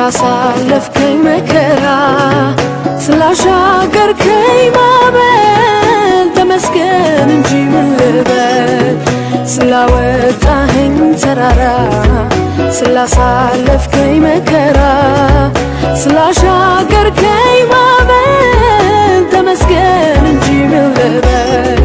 ስላሳለፍከኝ መከራ ስላሻገርከኝ ማዕበል ተመስገን እንጂ ምን ልበል ስላወጣኸኝ ተራራ ስላሳለፍከኝ መከራ ስላሻገርከኝ ማዕበል ተመስገን እንጂ ምን ልበል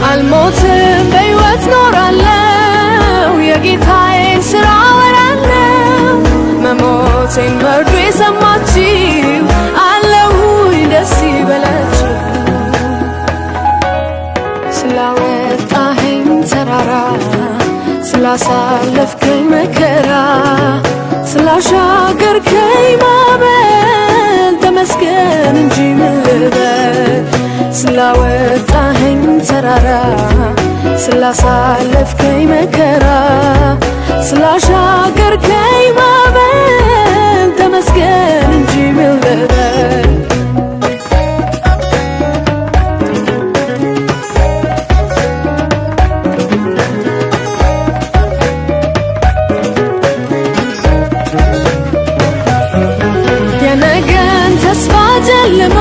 አልሞትም በሕይወት ኖራለሁ የጌታዬን ሥራ አወራለሁ መሞቴን መርዶ የሰማችሁ አለሁኝ ደስ ይበላችሁ ስላወጣኸኝ ተራራ ስላሳለፍከኝ መከራ ስላሻገርከኝ ማዕበል ተመስገን እንጂ ምን ልበል ስላወጣኸኝ ተራራ ስላሳለፍከኝ መከራ ስላሻገርከኝ ማዕበል ተመስገን እንጂ ምን ልበል የነገን ተስፋ ጨልሞ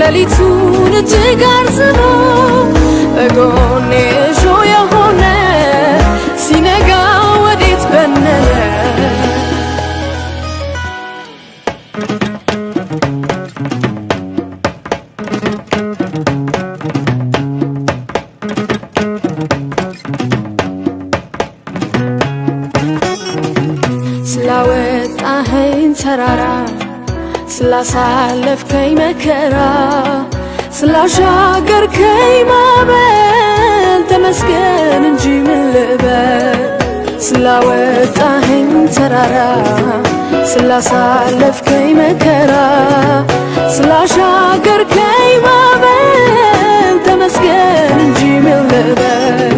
ሌሊቱን እጅግ አርዝሞ በጎኔ እሾህ የሆነ ሲነጋ ወዴት በነነ ስላወጣኸኝ ተራራ ስላሳለፍከኝ መከራ ስላሻገርከኝ ማዕበል ተመስገን እንጂ ምን ልበል ስላወጣኸኝ ተራራ ስላሳለፍከኝ መከራ ስላሻገርከኝ ማዕበል ተመስገን እንጂ ምን ልበል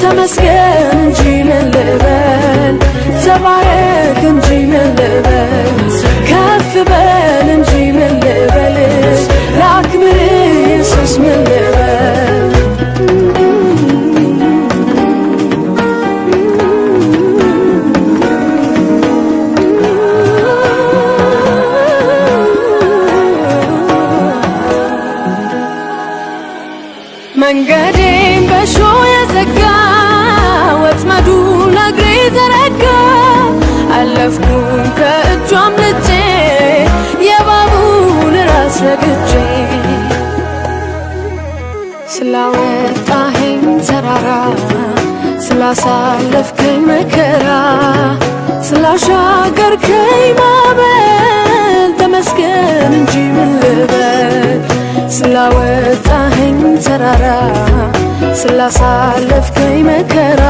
ተመስገን እንጂ ምን ልበል ተባረክ እንጂ ምን ልበል ከፍ በል እንጂ ምን ልበል ላክብር ኢየሱስ ምን ልበል መንገዴን በእሾህ የዘጋ ወጥመዱ ለእግሬ ዘረጋ አለፍኩኝ ከእጁ አምልጬ የእባቡን ራስ ረግጬ ስላወጣኸኝ ተራራ ስላሳለፍከኝ መከራ ስላሻገርከኝ ማዕበል ተመስገን እንጂ ምን ልበል ስላወጣኸኝ ተራራ ስላሳለፍከኝ መከራ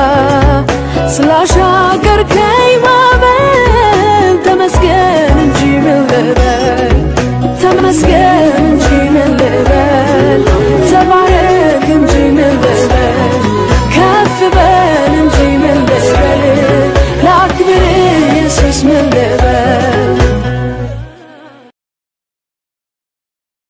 ስላሻገርከኝ ማዕበል ተመስገን እንጂ ምን ልበል ተመስገን እንጂ ምን ልበል